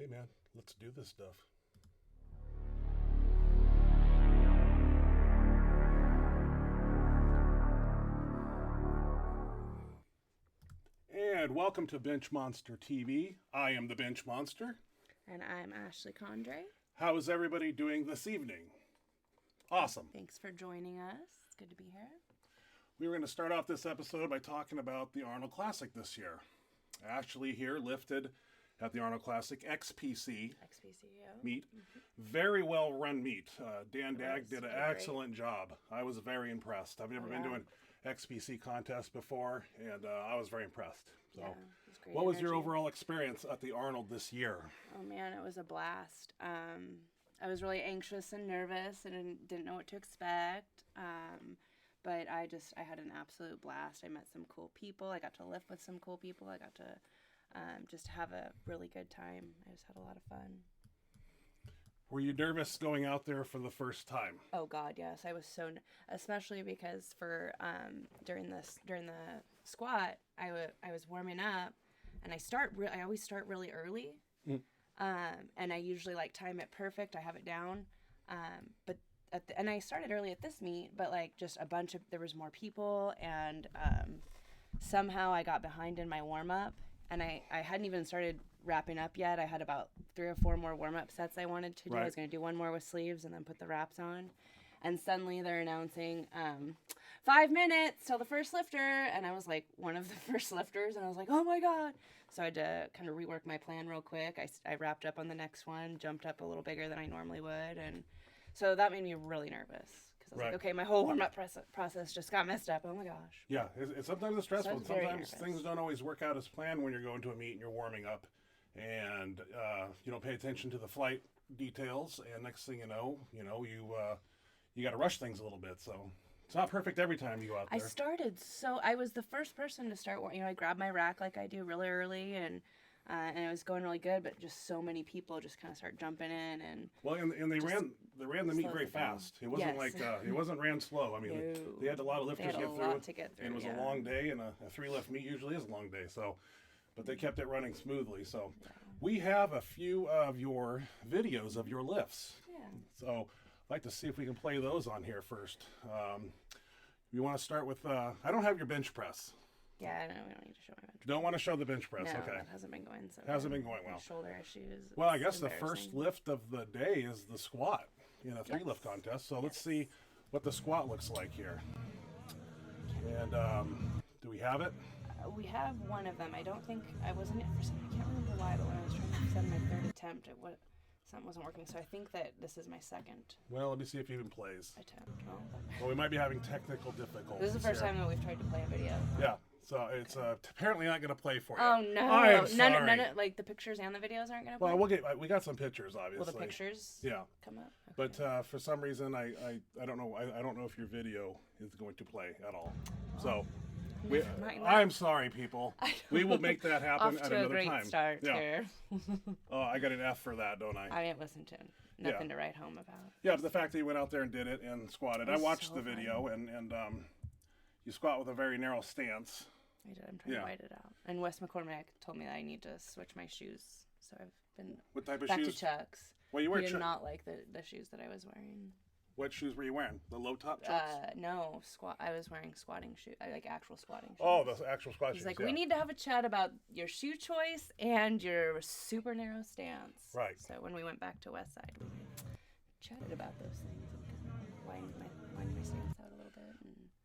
Hey man, let's do this stuff. And welcome to Benchmonster TV. I am the Benchmonster. And I'm Ashley Condre. How is everybody doing this evening? Awesome. Thanks for joining us. It's good to be here. We were going to start off this episode by talking about the Arnold Classic this year. Ashley here lifted at the Arnold Classic XPC meet. Very well run meet. Dan Dag did an excellent job. I was very impressed. I've never been to an XPC contest before, and I was very impressed. So, what was your overall experience at the Arnold this year? Oh man, it was a blast. I was really anxious and nervous and didn't know what to expect. But I had an absolute blast. I met some cool people. I got to lift with some cool people. I got to just have a really good time. I just had a lot of fun. Were you nervous going out there for the first time? Oh God, yes. I was especially because for during the squat, I was warming up, and I always start really early, and I usually time it perfect. I have it down, but and I started early at this meet, but just there was more people, and somehow I got behind in my warm up, and I hadn't even started wrapping up yet. I had about 3 or 4 more warm-up sets I wanted to do. Right. I was going to do one more with sleeves and then put the wraps on. And suddenly they're announcing 5 minutes till the first lifter. And I was one of the first lifters. And I was like, oh my God. So I had to kind of rework my plan real quick. I wrapped up on the next one, jumped up a little bigger than I normally would. And so that made me really nervous. Because I was like, okay, my whole warm-up process just got messed up. Oh my gosh. Yeah, it's sometimes it's stressful. So sometimes things don't always work out as planned when you're going to a meet and you're warming up. And you don't pay attention to the flight details, and next thing you know, you got to rush things a little bit. So it's not perfect every time you go out there. I was the first person to start. I grabbed my rack like I do really early, and it was going really good. But just so many people just kind of start jumping in, and they ran the meet very fast. It wasn't it wasn't ran slow. I mean, they had a lot of lifters to get through. And it was a long day, and a 3-lift meet usually is a long day. So. But they kept it running smoothly. So we have a few of your videos of your lifts. Yeah. So I'd like to see if we can play those on here first. You want to start with, I don't have your bench press. Yeah, no, we don't need to show my bench press. Don't want to show the bench press, no, okay. That hasn't been going so Hasn't been going well. Shoulder issues. Well, I guess the first lift of the day is the squat in a 3-lift contest. So let's see what the squat looks like here. And do we have it? We have one of them. I don't think I wasn't. For some, I can't remember why, but when I was trying to send my 3rd attempt, something wasn't working. So I think that this is my 2nd. Well, let me see if he even plays. Attempt. Well, we might be having technical difficulties. This is the first time that we've tried to play a video. Yeah. So it's apparently not going to play for you. Oh no! I'm sorry. None of the pictures and the videos aren't going to play. Well, we got some pictures, obviously. Will the pictures? Come up. Okay. But for some reason, I don't know. I don't know if your video is going to play at all. So. I'm sorry, people. We will make that happen at another time. Off to a great start here. Oh, I got an F for that, don't I? I didn't listen to nothing to write home about. Yeah, but the fact that you went out there and did it and squatted. I watched the video, and you squat with a very narrow stance. I did. I'm trying to white it out. And Wes McCormick told me that I need to switch my shoes. So I've been what type of back shoes? To Chuck's. Well, you wear He did not like the shoes that I was wearing. What shoes were you wearing? The low top Chucks? No, I was wearing squatting shoes. Actual squatting shoes. Oh, the actual squat shoes. He's like, we need to have a chat about your shoe choice and your super narrow stance. Right. So when we went back to West Side, we chatted about those things and widened my stance out a little bit.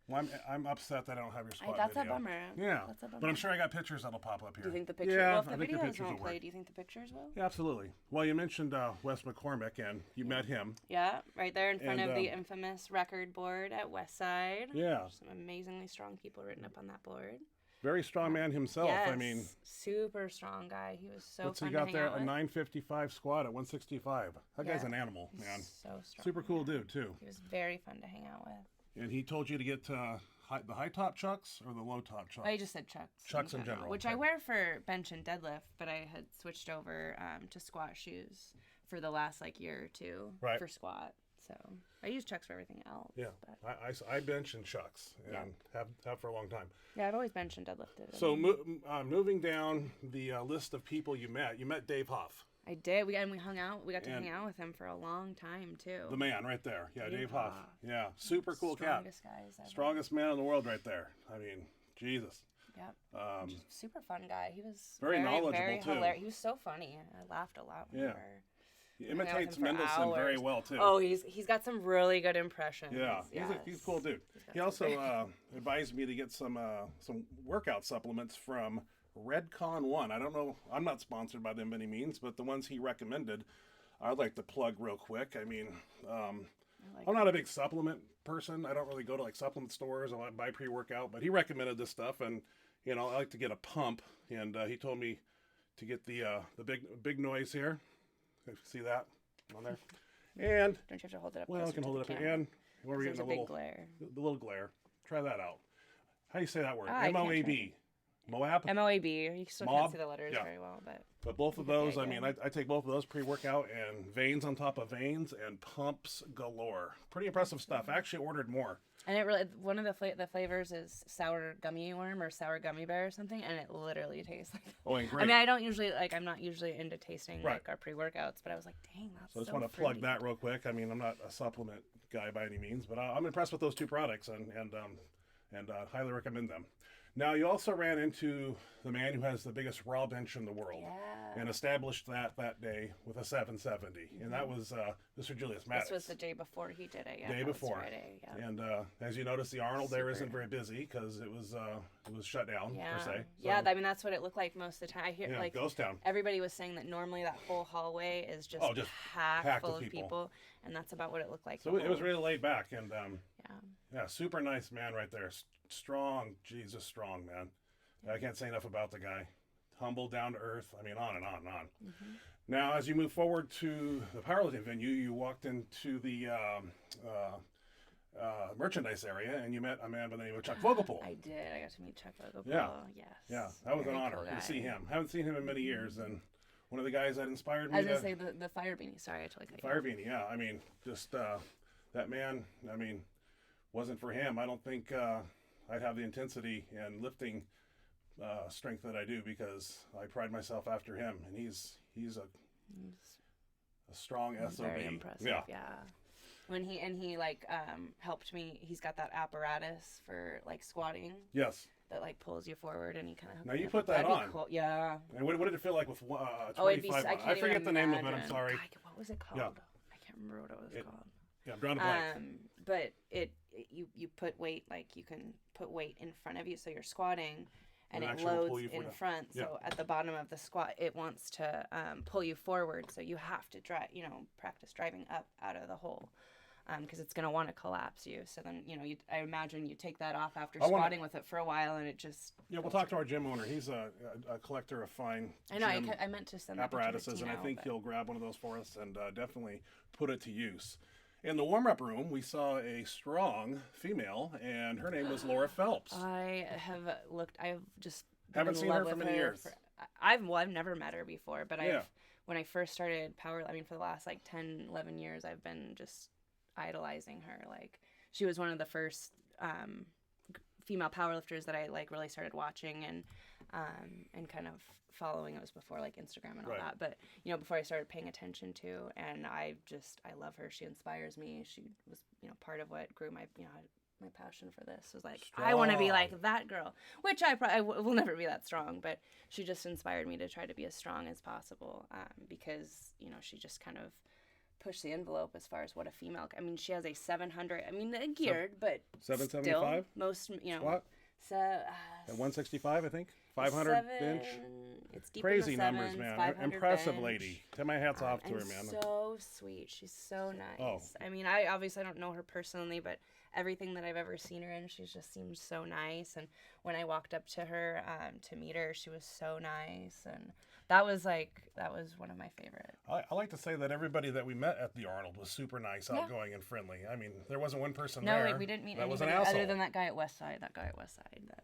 Well, I'm upset that I don't have your squat That's video. a bummer. Yeah, that's a bummer. But I'm sure I got pictures that'll pop up here. Do you think the pictures? Yeah, well, if the I think the videos pictures won't will play, work. do you think the pictures will? Yeah, absolutely. Well, you mentioned Wes McCormick, and you met him. Yeah, right there in front of the infamous record board at West Side. Yeah. There's some amazingly strong people written up on that board. Very strong man himself. Yes, I mean, super strong guy. He was so what's fun he got to there? hang out A with. 955 squat at 165. That guy's an animal, man. So strong. Super cool dude too. He was very fun to hang out with. And he told you to get the high top chucks or the low top chucks? I just said chucks. Chucks in general. Which I wear for bench and deadlift, but I had switched over to squat shoes for the last year or two for squat. So I use chucks for everything else. Yeah, but. I bench and chucks and have for a long time. Yeah, I've always benched and deadlifted. So moving down the list of people you met Dave Hoff. I did. We hung out. We got to hang out with him for a long time too. The man right there. Yeah, Dave Huff. Yeah, super cool cat. Strongest guys ever. Strongest man in the world right there. I mean, Jesus. Yep. Super fun guy. He was very knowledgeable very too. Hilarious. He was so funny. I laughed a lot. Yeah. He imitates Mendelsohn very well too. Oh, he's got some really good impressions. Yeah, he's a cool dude. He also advised me to get some workout supplements from Redcon One. I don't know. I'm not sponsored by them by any means, but the ones he recommended, I'd like to plug real quick. I mean, I'm not a big supplement person. I don't really go to like supplement stores. I buy pre-workout, but he recommended this stuff, and I like to get a pump, and he told me to get the big noise here. See that on there? And don't you have to hold it up? Well, I can hold it up here. And we're getting a little glare. The little glare. Try that out. How do you say that word? MOAB. Moab? MOAB. You still can't see the letters very well, but both of those, I mean, I take both of those pre-workout and veins on top of veins and pumps galore. Pretty impressive stuff. I actually ordered more. And it really, one of the flavors is sour gummy worm or sour gummy bear or something, and it literally tastes like. Oh, and great. I mean, I'm not usually into tasting like our pre-workouts, but I was like, dang, that's so. I just want to plug that real quick. I mean, I'm not a supplement guy by any means, but I'm impressed with those two products and highly recommend them. Now, you also ran into the man who has the biggest raw bench in the world and established that day with a 770. And that was Mr. Julius Maddox. This was the day before he did it. Day before. Friday, And as you notice, the Arnold there isn't very busy because it was shut down, per se. So, I mean, that's what it looked like most of the time. I hear ghost town. Everybody was saying that normally that whole hallway is just packed full of people. And that's about what it looked like. So it was really laid back. And super nice man right there. Strong, Jesus, strong man. I can't say enough about the guy. Humble, down to earth. I mean, on and on and on. Mm-hmm. Now, as you move forward to the powerlifting venue, you walked into the merchandise area and you met a man by the name of Chuck Vogelpohl. I did. I got to meet Chuck Vogelpohl. Yeah. Yes. Yeah, that was an honor to see him. Haven't seen him in many years, and one of the guys that inspired me. I was going to say the fire beanie. Sorry, I totally cut you off. Fire beanie, yeah. I mean, just that man, I mean, wasn't for him. I don't think I'd have the intensity and lifting strength that I do because I pride myself after him, and he's a strong SOB. Very impressive. Yeah. When he helped me. He's got that apparatus for like squatting. Yes. That like pulls you forward, and he kind of. Now you put that on. Cool. Yeah. And what did it feel like with 25? I forget the name of it. I'm sorry. God, what was it called? Yeah. I can't remember what it was called. Yeah, I'm drawing a blank. But you put weight, like you can put weight in front of you, so you're squatting, and it loads in front. Yeah. So at the bottom of the squat, it wants to pull you forward. So you have to practice driving up out of the hole, because it's gonna want to collapse you. So then I imagine you take that off after squatting with it for a while, and it just. Yeah, we'll talk to our gym owner. He's a collector of fine. I know. I meant to send apparatuses, and I think he'll grab one of those for us and definitely put it to use. In the warm-up room, we saw a strong female, and her name was Laura Phelps. I have looked. I've just haven't seen her for many years. I've never met her before, but when I first started for the last 10, 11 years, I've been just idolizing her. Like, she was one of the first female powerlifters that I really started watching and kind of following. It was before Instagram and all that, but before I started paying attention to, and I love her. She inspires me. She was part of what grew my my passion for this. Was I want to be like that girl, which I will never be that strong, but she just inspired me to try to be as strong as possible, because she just kind of pushed the envelope as far as what a female. I mean, she has a 700. I mean, geared, but 775 most squat. So at 165, I think 500 bench. It's deep crazy in the numbers, man. Impressive bench. Lady. Take my hats off to her, man. So sweet. She's so nice. Oh. I mean, I obviously don't know her personally, but everything that I've ever seen her in, she just seems so nice. And when I walked up to her to meet her, she was so nice, and that was one of my favorites. I like to say that everybody that we met at the Arnold was super nice, outgoing, and friendly. I mean, there wasn't one person there. No, we didn't meet anybody other than that guy at Westside.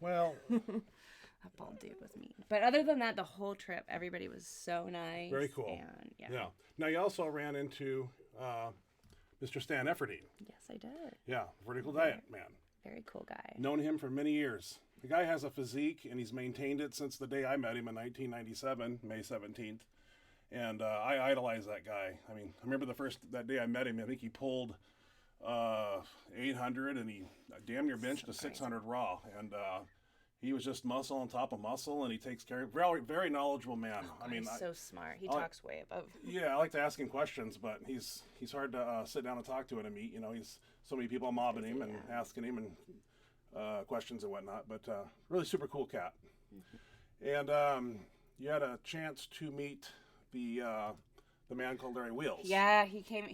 Well, that bald dude was mean. But other than that, the whole trip, everybody was so nice. Very cool. And yeah. Now, you also ran into Mr. Stan Efferdine. Yes, I did. Yeah, vertical diet man. Very cool guy. Known him for many years. The guy has a physique, and he's maintained it since the day I met him in 1997, May 17th. And I idolize that guy. I mean, I remember that day I met him, I think he pulled 800 and he damn near benched a 600 raw. And he was just muscle on top of muscle, and he takes care of very, very knowledgeable man. I mean, he's so smart. He talks way above. Yeah, I like to ask him questions, but he's hard to sit down and talk to at a meet. You know, he's so many people mobbing him and asking him and questions and whatnot. But really super cool cat. Mm-hmm. And you had a chance to meet the man called Larry Wheels. Yeah, he came.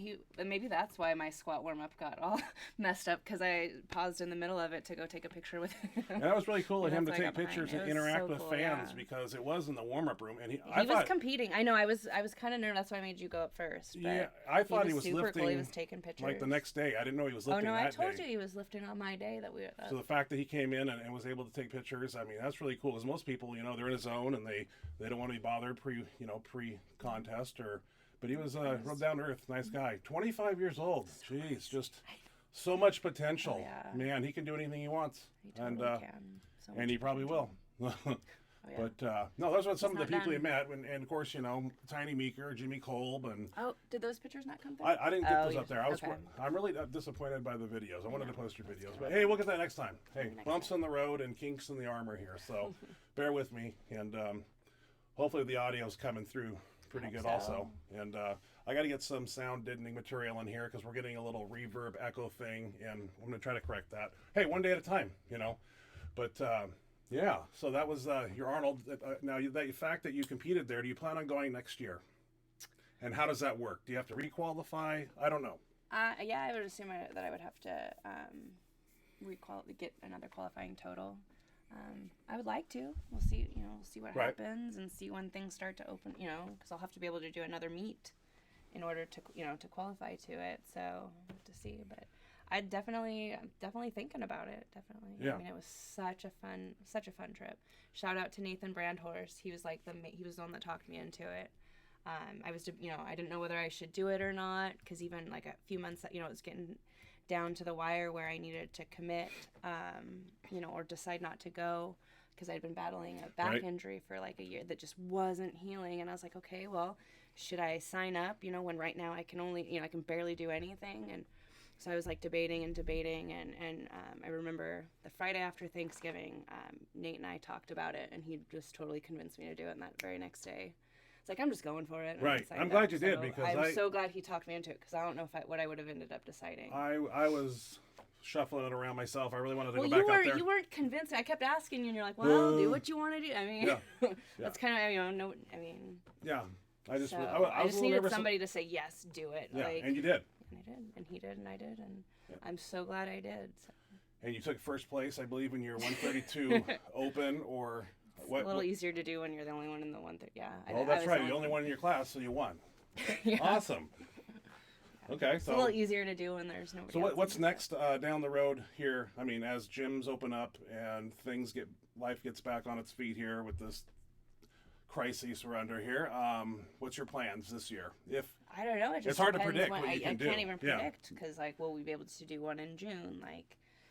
Maybe that's why my squat warm up got all messed up, because I paused in the middle of it to go take a picture with him. And that was really cool of him to take pictures and interact with fans, because it was in the warm up room, and he was competing. I know. I was kind of nervous. That's why I made you go up first. But yeah, I thought he was super lifting. Cool. He was taking pictures like the next day. I didn't know he was lifting. Oh no, that I told day. you he was lifting on my day that we were. So the fact that he came in and was able to take pictures, I mean, that's really cool. Because most people, you know, they're in a zone and they don't want to be bothered pre contest or. But he was real down to earth, nice guy. 25 years old. Jeez, just so much potential. Oh, yeah. Man, he can do anything he wants. He totally can. And he probably will. Yeah. But no, those were some of the people he met, and of course, you know, Tiny Meeker, Jimmy Kolb, and did those pictures not come through? I didn't get those up there. I'm really disappointed by the videos. I wanted to post your videos, but hey, we'll get that next time. Hey, bumps in the road and kinks in the armor here, so bear with me, and hopefully the audio's coming through pretty good also. And I got to get some sound deadening material in here because we're getting a little reverb echo thing, and I'm going to try to correct that. Hey, one day at a time, you know. But yeah, so that was your Arnold. Now, the fact that you competed there, do you plan on going next year? And how does that work? Do you have to requalify? I don't know. Yeah, I would assume that I would have to get another qualifying total. I would like to. We'll see. You know, we'll see what happens and see when things start to open. You know, because I'll have to be able to do another meet in order to to qualify to it. So we'll have to see. But I'm definitely thinking about it. Definitely. Yeah. I mean, it was such a fun trip. Shout out to Nathan Brandhorst. He was he was the one that talked me into it. I didn't know whether I should do it or not, because even like a few months, it was getting down to the wire where I needed to commit, or decide not to go, because I'd been battling a back injury for like a year that just wasn't healing. And I was like, okay, well, should I sign up, when right now I can only, I can barely do anything. And so I was like debating. And I remember the Friday after Thanksgiving, Nate and I talked about it, and he just totally convinced me to do it. And that very next day, it's like, I'm just going for it. Right. I'm glad you did, because I'm so glad he talked me into it, because I don't know what I would have ended up deciding. I was shuffling it around myself. I really wanted to go back up there. You weren't convinced. I kept asking you, and you're like, well, do what you want to do. I mean, that's kind of, Yeah. I just needed somebody to say, yes, do it. Yeah, and you did. And I did, and he did, and I did, and I'm so glad I did. So. And you took first place, I believe, in your 132 open, or... It's a little easier to do when you're the only one in the 130. Yeah. Oh, that's right. You're the only one in your class, so you won. Yeah. Awesome. Yeah. Okay, it's a little easier to do when there's nobody. So what's next down the road here? I mean, as gyms open up and life gets back on its feet here with this crisis we're under here, what's your plans this year? I don't know. It's hard to predict what you can do. I can't even predict, because will we be able to do one in June?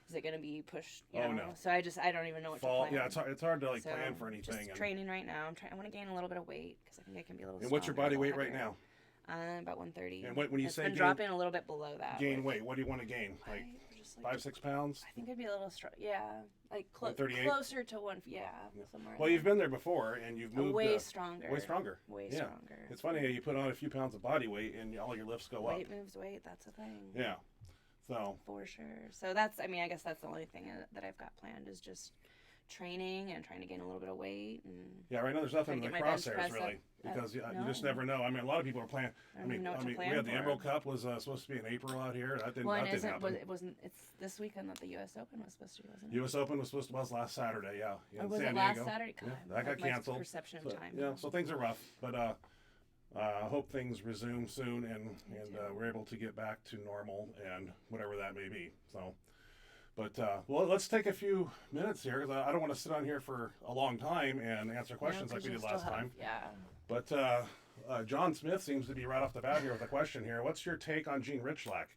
Is it going to be pushed? No. So I don't even know what to plan. Yeah, it's hard to plan for anything. Just training right now. I want to gain a little bit of weight, because I think I can be a little. And what's your body weight right now? About 130. And when you say been dropping a little bit below that. Gain weight. What do you want to gain? Like 5-6 pounds? I think it'd be a little strong. Yeah, like closer to one. Yeah, somewhere. Well, you've been there before, and you've moved way stronger. Way stronger. Way stronger. It's funny how you put on a few pounds of body weight, and all your lifts go up. Weight moves weight. That's a thing. Yeah. So. For sure. So that's. I guess that's the only thing that I've got planned, is just training and trying to gain a little bit of weight. And yeah, right now there's nothing in the crosshairs really, because you just never know. I mean, a lot of people are planning. We had the Emerald Cup was supposed to be in April out here. That didn't happen. It wasn't. It's this weekend that the U.S. Open was supposed to be, wasn't it? U.S. Open was supposed to be last Saturday. Yeah. Or was it last Saturday? God, that got canceled. Perception of time. Yeah, so things are rough, but I hope things resume soon, and we're able to get back to normal and whatever that may be. So. But, let's take a few minutes here, because I don't want to sit on here for a long time and answer questions like we did last time. Yeah. But John Smith seems to be right off the bat here with a question here. What's your take on Gene Richlack?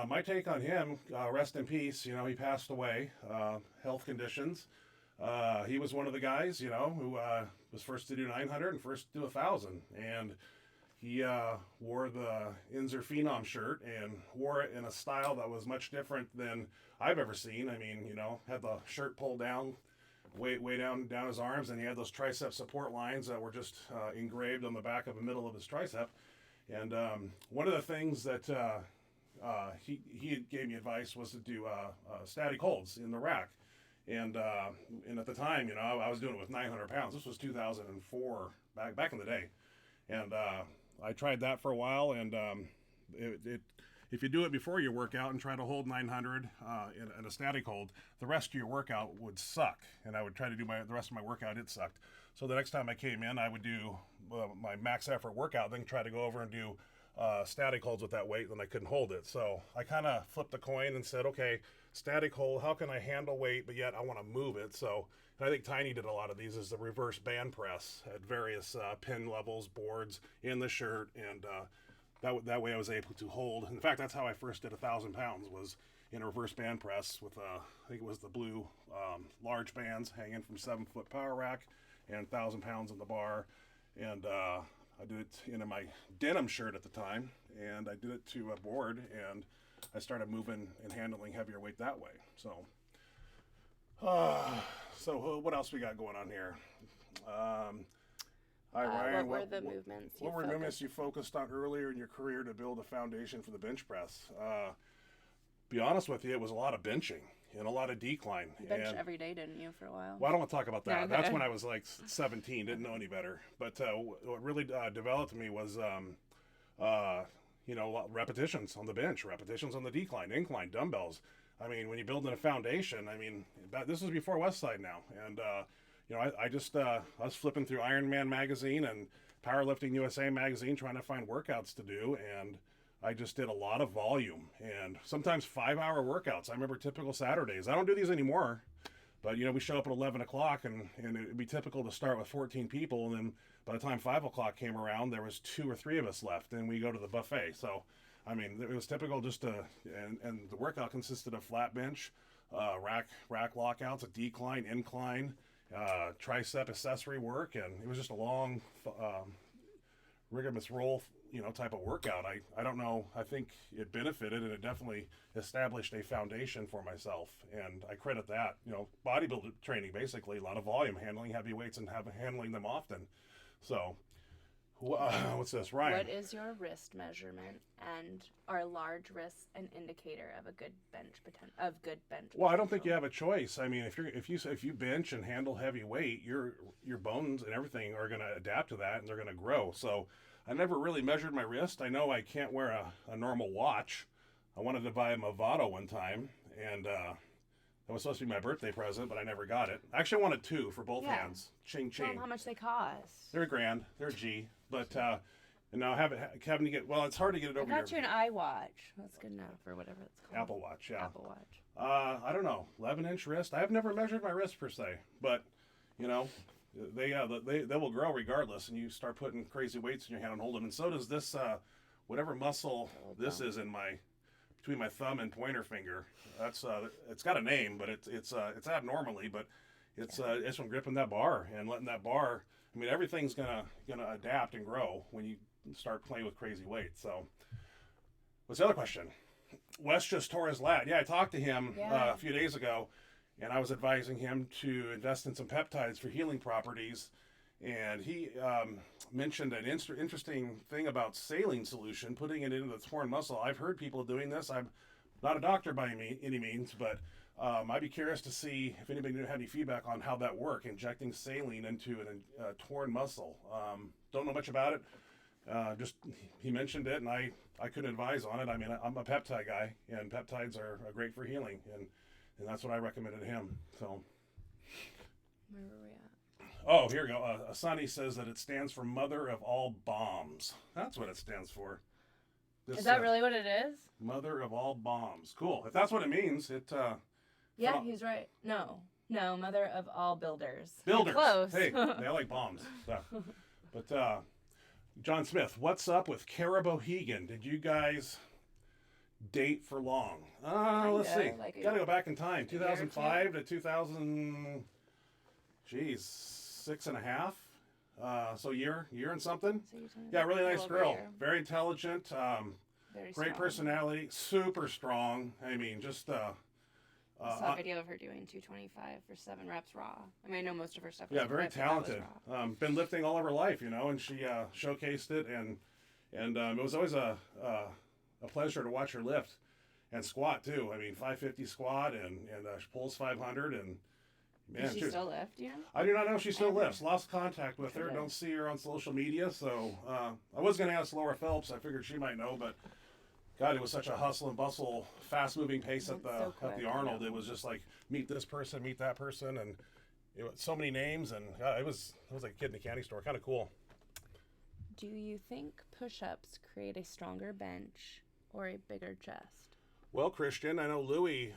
My take on him, rest in peace, he passed away, health conditions. he was one of the guys, you know, who was first to do 900 and first to do 1,000. And he wore the Inzer Phenom shirt and wore it in a style that was much different than I've ever seen. I mean, you know, had the shirt pulled down, way down his arms, and he had those tricep support lines that were just engraved on the back of the middle of his tricep. And one of the things that he gave me advice was to do static holds in the rack. And at the time, you know, I was doing it with 900 pounds. This was 2004, back in the day. And I tried that for a while, and if you do it before your workout and try to hold 900 in a static hold, the rest of your workout would suck. And I would try to do the rest of my workout, it sucked. So the next time I came in, I would do my max effort workout, then try to go over and do static holds with that weight, then I couldn't hold it. So I kind of flipped the coin and said, okay, static hold, how can I handle weight, but yet I want to move it? So, and I think Tiny did a lot of these, is the reverse band press at various pin levels, boards in the shirt, and that way I was able to hold. In fact, that's how I first did 1,000 pounds, was in a reverse band press with, I think it was the blue large bands hanging from 7-foot power rack and 1,000 pounds in the bar. And I did it in my denim shirt at the time, and I did it to a board, and I started moving and handling heavier weight that way. So, what else we got going on here? Hi, Ryan. What were the movements? What were movements you focused on earlier in your career to build a foundation for the bench press? Be honest with you, it was a lot of benching and a lot of decline. You benched every day, didn't you, for a while? Well, I don't want to talk about that. Okay. That's when I was like 17, didn't know any better. But what really developed me was, you know, repetitions on the bench, repetitions on the decline, incline, dumbbells. I mean, when you're building a foundation, I mean, this was before Westside now. And, you know, I was flipping through Ironman magazine and Powerlifting USA magazine trying to find workouts to do. And I just did a lot of volume and sometimes 5-hour workouts. I remember typical Saturdays. I don't do these anymore, but you know, we show up at 11 o'clock and it'd be typical to start with 14 people. And then by the time 5 o'clock came around, there was 2 or 3 of us left and we go to the buffet. So, I mean, it was typical just to, and the workout consisted of flat bench, rack lockouts, a decline, incline, tricep accessory work. And it was just a long, rigorous roll, you know, type of workout. I don't know. I think it benefited and it definitely established a foundation for myself. And I credit that, you know, bodybuilding training, basically a lot of volume, handling heavy weights and handling them often. So what's this, Ryan? What is your wrist measurement, and are large wrists an indicator of a good bench Well, I don't think you have a choice. I mean, if you bench and handle heavy weight, your bones and everything are going to adapt to that and they're going to grow. So I never really measured my wrist. I know I can't wear a normal watch. I wanted to buy a Movado one time, and that was supposed to be my birthday present, but I never got it. Actually, I wanted 2 for both hands. Ching, ching. Tell them how much they cost. They're $1,000. They're a G. But and now having to get, well, it's hard to get it over I got you an iWatch. That's good enough, or whatever it's called. Apple Watch, yeah. Apple Watch. I don't know, 11-inch wrist. I've never measured my wrist per se, but you know, they will grow regardless, and you start putting crazy weights in your hand and hold them. And so does this whatever muscle this is in between my thumb and pointer finger. That's it's got a name, but it's abnormally, but it's from gripping that bar and letting that bar. I mean, everything's gonna adapt and grow when you start playing with crazy weights. So, what's the other question? Wes just tore his lat. Yeah, I talked to him a few days ago, and I was advising him to invest in some peptides for healing properties. And he mentioned an interesting thing about saline solution, putting it into the torn muscle. I've heard people doing this. I'm not a doctor by any means, but I'd be curious to see if anybody had any feedback on how that works, injecting saline into a torn muscle. Don't know much about it. Just he mentioned it, and I couldn't advise on it. I mean, I'm a peptide guy, and peptides are great for healing, and that's what I recommended to him. So, where were we at? Oh, here we go. Asani says that it stands for Mother of All Bombs. That's what it stands for. Is that really what it is? Mother of All Bombs. Cool. If that's what it means, it. Yeah, he's right. No, Mother of All Builders. Builders. Close. Hey, they like bombs. So. But John Smith, what's up with Cara Bohegan? Did you guys date for long? Let's see. Got to go back in time. 2005 to 2000. geez, 6.5. So year and something. So Yeah, really nice girl. Year. Very intelligent. Very Great strong. personality. Super strong. I mean, just. I saw a video of her doing 225 for 7 reps raw. I mean, I know most of her stuff. Yeah, very talented. Been lifting all of her life, and she showcased it, and it was always a pleasure to watch her lift and squat too. I mean, 550 squat and she pulls 500 and. Man, Does she still lift? Yeah. I do not know if she still lifts. Lost contact with her. Don't see her on social media. So I was going to ask Laura Phelps. I figured she might know, but God, it was such a hustle and bustle, fast-moving pace at the Arnold. Yeah. It was just like meet this person, meet that person, and it was so many names. And God, it was like a kid in a candy store. Kind of cool. Do you think push-ups create a stronger bench or a bigger chest? Well, Christian, I know Louie.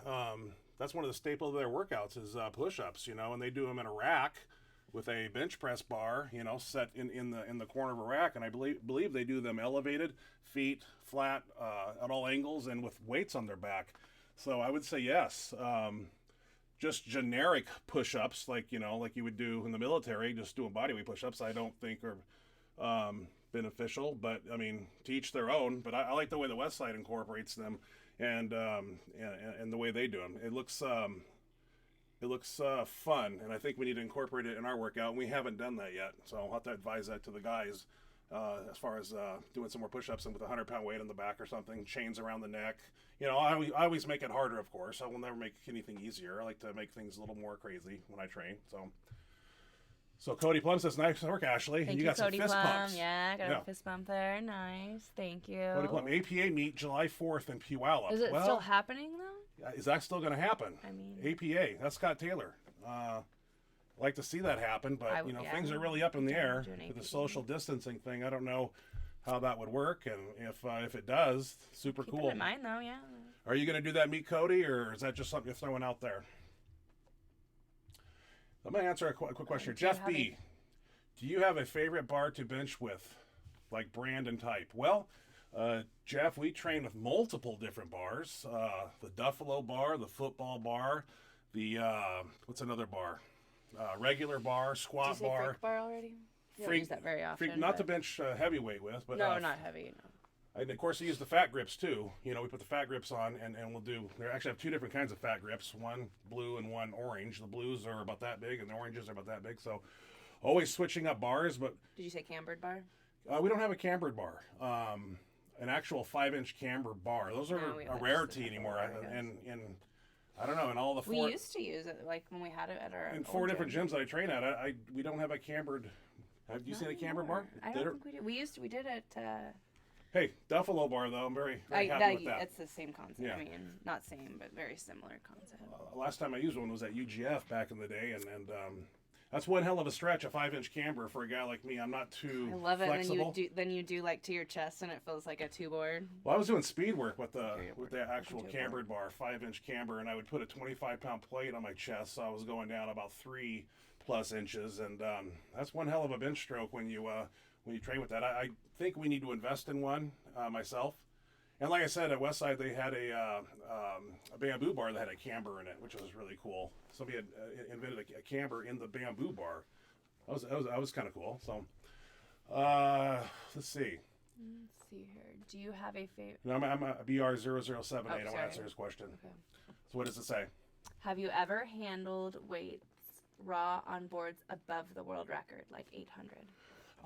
That's one of the staples of their workouts is push-ups, and they do them in a rack with a bench press bar, set in the corner of a rack, and I believe they do them elevated, feet flat at all angles, and with weights on their back. So I would say yes. Just generic push-ups, like you would do in the military, just doing bodyweight push-ups, I don't think are beneficial. But I mean, to each their own. But I like the way the West Side incorporates them. And the way they do them, it looks fun, and I think we need to incorporate it in our workout. And we haven't done that yet, so I'll have to advise that to the guys as far as doing some more push-ups and with a 100-pound weight on the back or something, chains around the neck. I always make it harder, of course. I will never make anything easier. I like to make things a little more crazy when I train. So Cody Plum says, nice work, Ashley. Thank you got Cody some fist Plum. pumps. Yeah, I got a fist bump there. Nice. Thank you. Cody Plum, APA meet July 4th in Puyallup. Is it still happening, though? Is that still going to happen? I mean... APA, that's Scott Taylor. I'd like to see that happen, but, things are really up in the air with the social distancing thing. I don't know how that would work, and if it does, super cool. Keep it in mind, though, yeah. Are you going to do that meet Cody, or is that just something you're throwing out there? Let me answer a quick question here. Jeff B., do you have a favorite bar to bench with, like brand and type? Well, Jeff, we train with multiple different bars. The Duffalo bar, the football bar, the, what's another bar? Regular bar, squat Did you say bar. Freak bar already? You don't use that very often. Not to bench heavyweight with. But, no, not heavy, no. And of course, we use the fat grips too. We put the fat grips on, and we'll do. They actually have 2 different kinds of fat grips: one blue and one orange. The blues are about that big, and the oranges are about that big. So, always switching up bars. But did you say cambered bar? We don't have a cambered bar. An actual 5-inch camber bar. Those are a rarity anymore. And I don't know. In all the 4, we used to use it like when we had it at our. In 4 different gyms that I train at, we don't have a cambered. Have you seen a cambered bar? I don't think we did. We did it. Hey, Duffalo bar though. I'm very happy with that. It's the same concept. Yeah. I mean, not same, but very similar concept. Last time I used one was at UGF back in the day, and that's one hell of a stretch, a 5-inch camber for a guy like me. I'm not too I love it. flexible. Then you do like to your chest, and it feels like a 2-board. Well, I was doing speed work with the actual cambered bar, 5-inch camber, and I would put a 25-pound plate on my chest, so I was going down about 3+ inches, and that's one hell of a bench stroke when you train with that. I think we need to invest in one myself. And like I said, at Westside they had a bamboo bar that had a camber in it, which was really cool. Somebody had invented a camber in the bamboo bar. That was kind of cool. So let's see. Let's see here. Do you have a favorite? No, I'm a BR0078. I will answer his question. Okay. So what does it say? Have you ever handled weights raw on boards above the world record, like 800?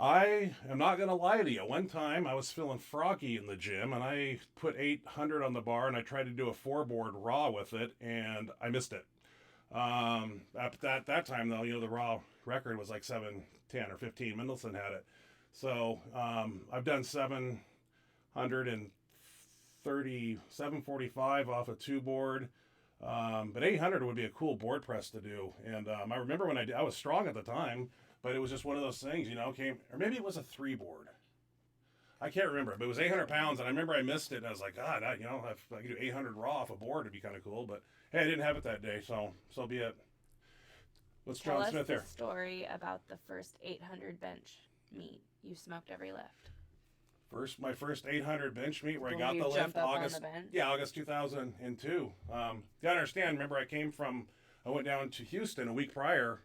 I am not going to lie to you. One time I was feeling froggy in the gym, and I put 800 on the bar, and I tried to do a 4-board raw with it, and I missed it. At that time, though, the raw record was like 710 or 15. Mendelson had it. So I've done 745 off a 2-board. But 800 would be a cool board press to do. And I remember when I was strong at the time, but it was just one of those things, or maybe it was a 3-board. I can't remember, but it was 800 pounds, and I remember I missed it, and I was like, God, if I could do 800 raw off a board, it'd be kind of cool. But hey, I didn't have it that day, so be it. What's John Smith there? Tell us the story about the first 800 bench meet. You smoked every lift. My first 800 bench meet where I got the lift August 2002. You gotta understand, remember I went down to Houston a week prior,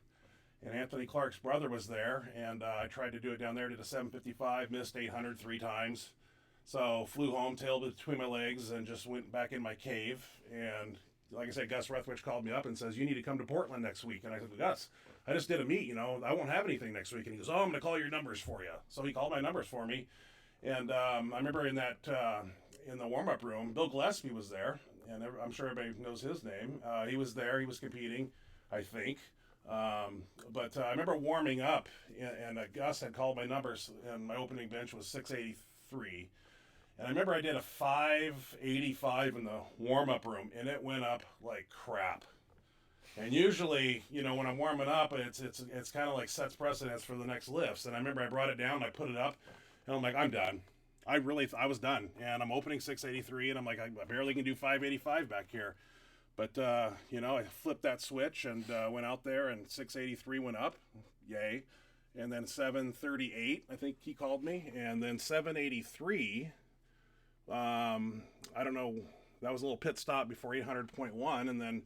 And Anthony Clark's brother was there, and I tried to do it down there, did a 755, missed 800 3 times. So flew home, tail between my legs, and just went back in my cave. And like I said, Gus Rethwich called me up and says, you need to come to Portland next week. And I said, well, Gus, I just did a meet, I won't have anything next week. And he goes, oh, I'm going to call your numbers for you. So he called my numbers for me. And I remember in the warm-up room, Bill Gillespie was there. And I'm sure everybody knows his name. He was there. He was competing, I think. But I remember warming up, and Gus had called my numbers, and my opening bench was 683. And I remember I did a 585 in the warm-up room, and it went up like crap. And usually, when I'm warming up, it's kind of like sets precedence for the next lifts. And I remember I brought it down, I put it up, and I'm like, I'm done. I was done. And I'm opening 683, and I'm like, I barely can do 585 back here. But, I flipped that switch and went out there, and 683 went up. Yay. And then 738, I think he called me. And then 783, I don't know, that was a little pit stop before 800.1. And then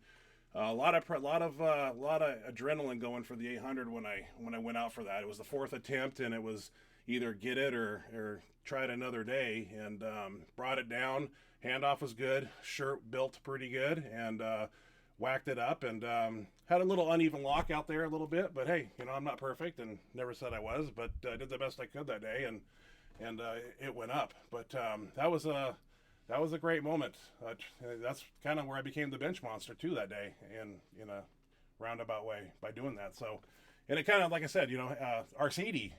a lot of adrenaline going for the 800 when I went out for that. It was the fourth attempt, and it was either get it or try it another day. And brought it down. Handoff was good, shirt built pretty good, and whacked it up, and had a little uneven lock out there a little bit, but hey, I'm not perfect, and never said I was, but I did the best I could that day, and it went up. But that was a great moment. That's kind of where I became the Benchmonster too that day, and in a roundabout way by doing that. So, and it kind of, like I said, Arcidi,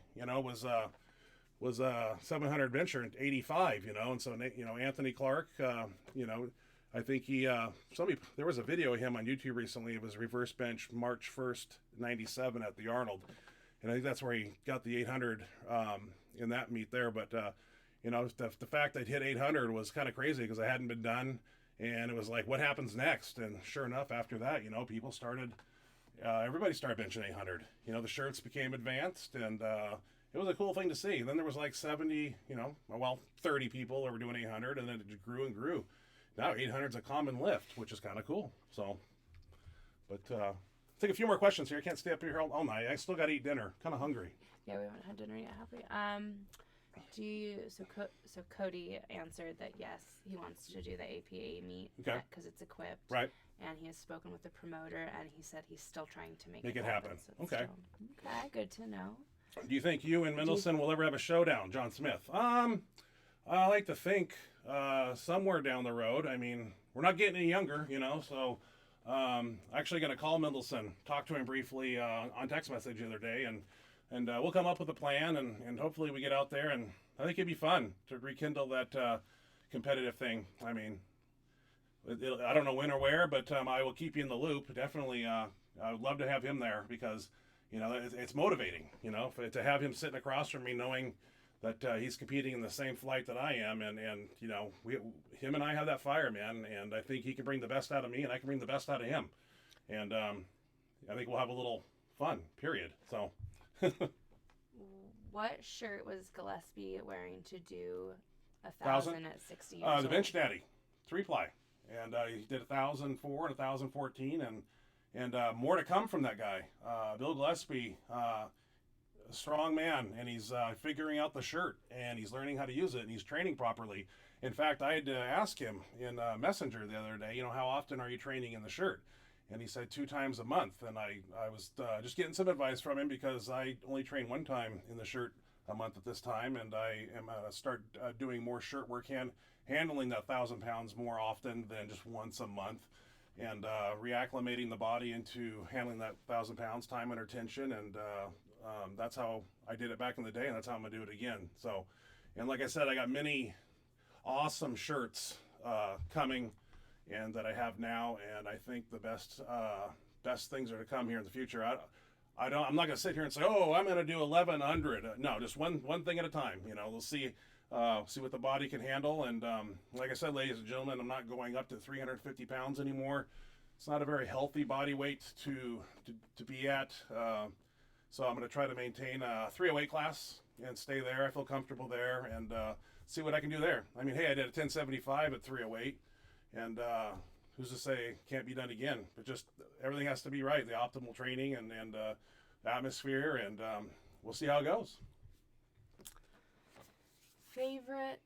was a 700 bencher in 85, and so, Anthony Clark, I think there was a video of him on YouTube recently. It was reverse bench March 1st, 97 at the Arnold. And I think that's where he got the 800 in that meet there. But, the fact that I hit 800 was kind of crazy because I hadn't been done. And it was like, what happens next? And sure enough, after that, people started, everybody started benching 800. The shirts became advanced, and it was a cool thing to see. And then there was like 70, 30 people that were doing 800, and then it grew and grew. Now 800 is a common lift, which is kind of cool. So, but let's take a few more questions here. I can't stay up here all night. I still got to eat dinner. Kind of hungry. Yeah, we haven't had dinner yet, have we? So Cody answered that yes, he wants to do the APA meet because it's equipped. Right. And he has spoken with the promoter, and he said he's still trying to make it happen. So okay, good to know. Do you think you and Mendelson will ever have a showdown, John Smith? I like to think somewhere down the road. I mean, we're not getting any younger, so actually going to call Mendelson, talk to him briefly on text message the other day, and we'll come up with a plan, and hopefully we get out there, and I think it'd be fun to rekindle that competitive thing. I mean, I don't know when or where, but I will keep you in the loop. Definitely, I would love to have him there because it's motivating, to have him sitting across from me knowing that he's competing in the same flight that I am. And him and I have that fire, man. And I think he can bring the best out of me, and I can bring the best out of him. And I think we'll have a little fun, period. So. What shirt was Gillespie wearing to do 1,000 at 60 years old? The Bench Daddy, 3-ply. And he did 1,004 and 1,014, and more to come from that guy. Bill Gillespie, a strong man, and he's figuring out the shirt, and he's learning how to use it, and he's training properly. In fact, I had to ask him in Messenger the other day, how often are you training in the shirt? And he said 2 times a month, and I was just getting some advice from him because I only train 1 time in the shirt a month at this time, and I am start doing more shirt work, handling that 1,000 pounds more often than just once a month. And reacclimating the body into handling that 1,000 pounds time under tension, and that's how I did it back in the day, and that's how I'm gonna do it again. So, and like I said, I got many awesome shirts coming, and that I have now, and I think the best things are to come here in the future. I'm not gonna sit here and say, oh, I'm gonna do 1,100. No, just one thing at a time. We'll see what the body can handle. And like I said, ladies and gentlemen, I'm not going up to 350 pounds anymore. It's not a very healthy body weight to be at. So I'm going to try to maintain a 308 class and stay there. I feel comfortable there, and see what I can do there. I mean, hey, I did a 1075 at 308, and who's to say it can't be done again? But just everything has to be right, the optimal training, and atmosphere, and we'll see how it goes. Favorite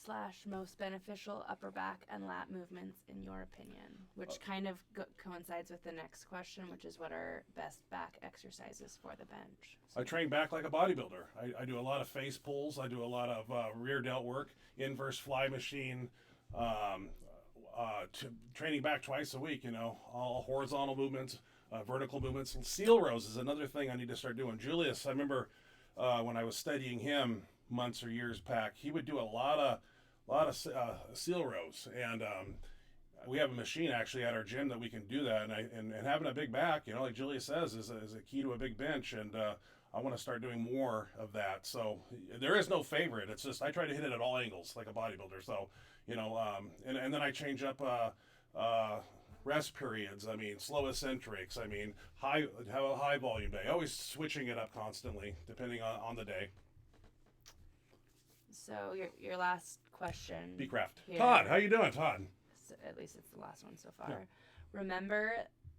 / most beneficial upper back and lat movements in your opinion, which kind of coincides with the next question, which is what are best back exercises for the bench? I train back like a bodybuilder. I do a lot of face pulls. I do a lot of rear delt work, inverse fly machine, training back twice a week, all horizontal movements, vertical movements. Seal rows is another thing I need to start doing. Julius, I remember when I was studying him months or years back, he would do a lot of seal rows, and we have a machine actually at our gym that we can do that, and having a big back, like Julia says, is a key to a big bench, and I want to start doing more of that. So there is no favorite. It's just I try to hit it at all angles like a bodybuilder. So and then I change up rest periods. I mean, slow eccentrics. I mean, have a high volume day. Always switching it up constantly depending on the day. So your last question. Craft. Todd, how you doing, Todd? So at least it's the last one so far. Yeah. Remember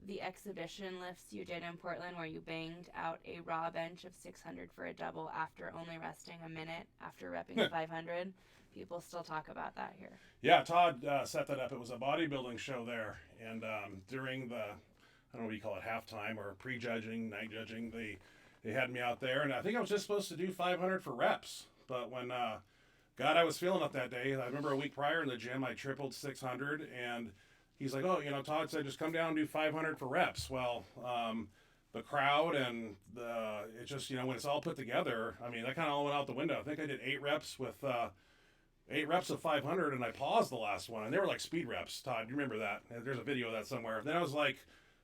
the exhibition lifts you did in Portland where you banged out a raw bench of 600 for a double after only resting a minute after repping 500? People still talk about that here. Yeah, Todd set that up. It was a bodybuilding show there, and during the, I don't know what you call it, halftime or pre-judging, night judging, they had me out there, and I think I was just supposed to do 500 for reps. But when, God, I was feeling it that day. I remember a week prior in the gym, I tripled 600, and he's like, oh, Todd said, just come down and do 500 for reps. Well, the crowd and it just, when it's all put together, I mean, that kind of all went out the window. I think I did 8 reps with 8 reps of 500, and I paused the last one, and they were like speed reps. Todd, you remember that? There's a video of that somewhere. Then I was like,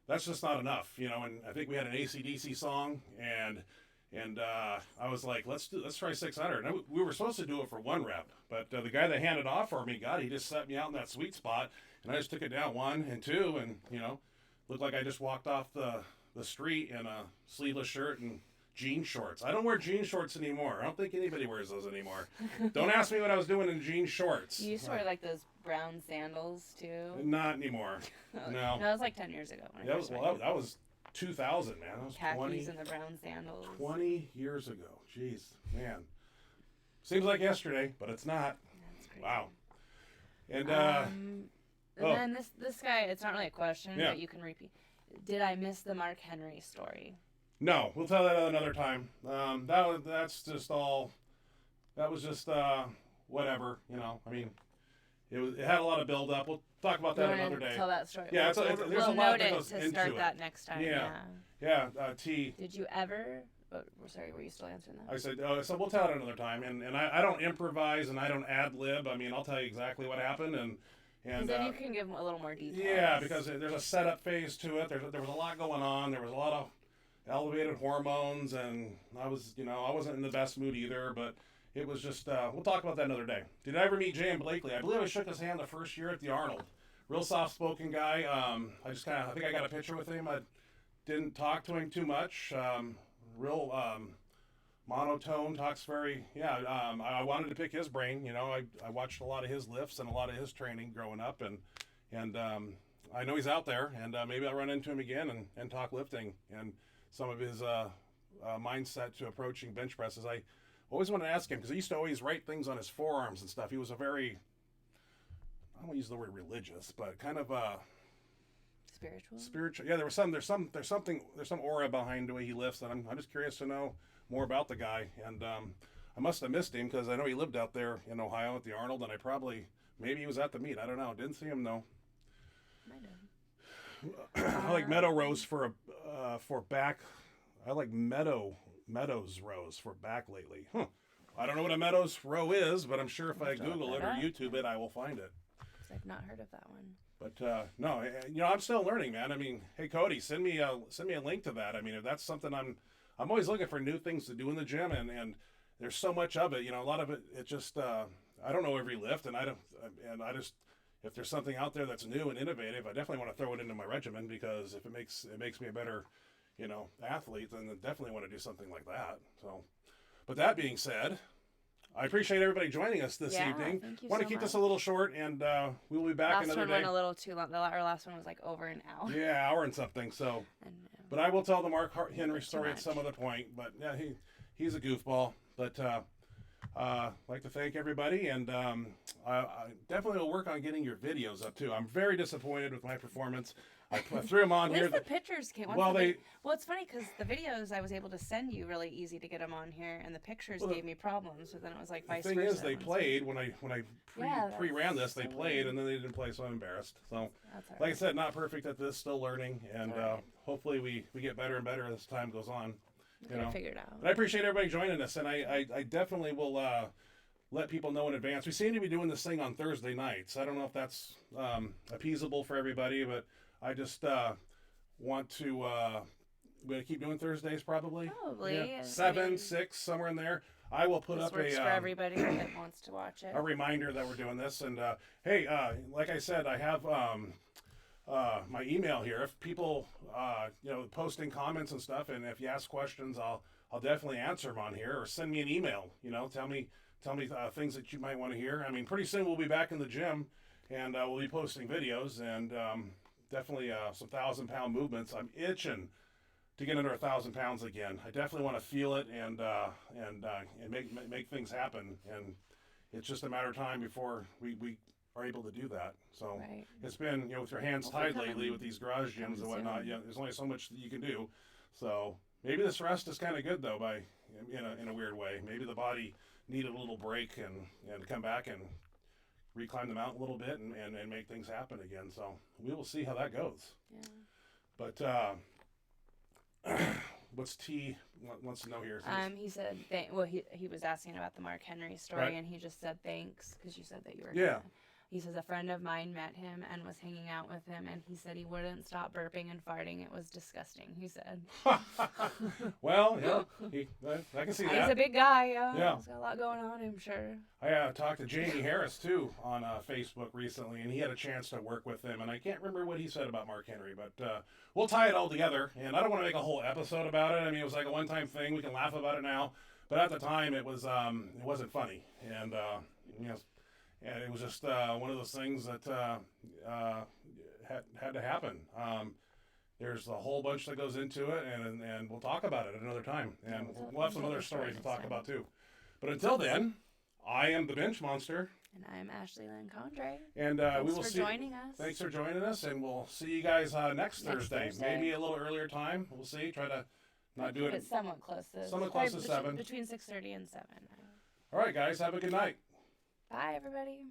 that's just not enough, and I think we had an AC/DC song, and I was like, let's try 600. And we were supposed to do it for 1 rep, but the guy that handed off for me, God, he just set me out in that sweet spot, and I just took it down 1 and 2, and looked like I just walked off the street in a sleeveless shirt and jean shorts. I don't wear jean shorts anymore. I don't think anybody wears those anymore. Don't ask me what I was doing in jean shorts. You used to wear like those brown sandals too? Not anymore. No. That was like 10 years ago. That was 2000, man. That was khakis and the brown sandals. 20 years ago. Jeez, man. Seems like yesterday, but it's not. That's crazy. Wow. And then this guy, it's not really a question, but you can repeat. Did I miss the Mark Henry story? No, we'll tell that another time. That was just whatever, I mean, it had a lot of build up. We'll talk about that another day. Tell that story. Yeah, there's a lot that goes into it. Start that next time. Yeah. T. Did you ever? Sorry, were you still answering that? I said, so we'll tell it another time, and I don't improvise and I don't ad lib. I mean, I'll tell you exactly what happened, and then you can give a little more details. Yeah, because there's a setup phase to it. There was a lot going on. There was a lot of elevated hormones, and I wasn't in the best mood either, but it was just, we'll talk about that another day. Did I ever meet Jan Blakely? I believe I shook his hand the first year at the Arnold. Real soft-spoken guy. I think I got a picture with him. I didn't talk to him too much. Real monotone, talks very, I wanted to pick his brain. I watched a lot of his lifts and a lot of his training growing up, and I know he's out there, and maybe I'll run into him again and talk lifting and some of his mindset to approaching bench presses. I always wanted to ask him, because he used to always write things on his forearms and stuff. He was a very, I don't want to use the word religious, but kind of spiritual. Yeah, there's some aura behind the way he lifts, and I'm just curious to know more about the guy. And I must have missed him, because I know he lived out there in Ohio at the Arnold, and maybe he was at the meet. I don't know. Didn't see him though. I like meadow rows for back. I like meadows rows for back lately. I don't know what a meadows row is, but I'm sure if I Google it or YouTube it, I will find it. I've not heard of that one. But no, I'm still learning, man. I mean, hey Cody, send me a link to that. I mean, if that's something I'm always looking for new things to do in the gym, and there's so much of it. A lot of it just I don't know every lift, and I just. If there's something out there that's new and innovative, I definitely want to throw it into my regimen, because if it makes me a better, athlete, then I definitely want to do something like that. So, but that being said, I appreciate everybody joining us this evening. Thank you want to keep this a little short, and we will be back another day. Last one went a little too long. Our last one was like over an hour. Yeah, hour and something. So. And But I will tell the Mark Henry story at some other point. But yeah, he's a goofball. But I'd like to thank everybody, and I definitely will work on getting your videos up too. I'm very disappointed with my performance. I threw them on here. The pictures came. Well, it's funny because the videos I was able to send you really easy to get them on here, and the pictures gave me problems. So then it was like vice versa. The thing is, they played when I pre-ran this. They played, and then they didn't play, so I'm embarrassed. So, like I said, not perfect at this, still learning, and hopefully we get better and better as time goes on. Figure it out. But I appreciate everybody joining us, and I definitely will let people know in advance. We seem to be doing this thing on Thursday nights. I don't know if that's appeasable for everybody, but I just want to. We're going to keep doing Thursdays probably. Probably. Yeah. 7, 6, somewhere in there. I will put up for everybody that wants to watch it. A reminder that we're doing this. And hey, like I said, I have my email here. If people, posting comments and stuff, and if you ask questions, I'll definitely answer them on here, or send me an email. Tell me things that you might want to hear. I mean, pretty soon we'll be back in the gym, and we'll be posting videos, and definitely some 1,000-pound movements. I'm itching to get under 1,000 pounds again. I definitely want to feel it and make things happen. And it's just a matter of time before we are able to do that. So It's been, with your hands tied lately with these garage gyms and whatnot. Yeah, there's only so much that you can do. So maybe this rest is kind of good though, in a weird way. Maybe the body needed a little break and come back and reclimb the mountain a little bit and make things happen again. So we will see how that goes. Yeah. But what's T wants to know here? He said, he was asking about the Mark Henry story, and he just said thanks because you said that you were. Yeah. He says a friend of mine met him and was hanging out with him, and he said he wouldn't stop burping and farting. It was disgusting, he said. Well, yeah, I can see that. He's a big guy, yeah. He's got a lot going on, I'm sure. I talked to Jamie Harris, too, on Facebook recently, and he had a chance to work with him, and I can't remember what he said about Mark Henry, but we'll tie it all together, and I don't want to make a whole episode about it. I mean, it was like a one-time thing. We can laugh about it now, but at the time, it wasn't funny, and, and it was just one of those things that had to happen. There's a whole bunch that goes into it, and we'll talk about it at another time. And we'll have some other stories to talk about, too. But until then, I am the Benchmonster. And I'm Ashley Lynn Condre. And we will see. Joining us. Thanks for joining us, and we'll see you guys next Thursday. Maybe a little earlier time. We'll see. Try to not do it. It's somewhat close to 7. Between 6:30 and 7. All right, guys. Have a good night. Bye, everybody.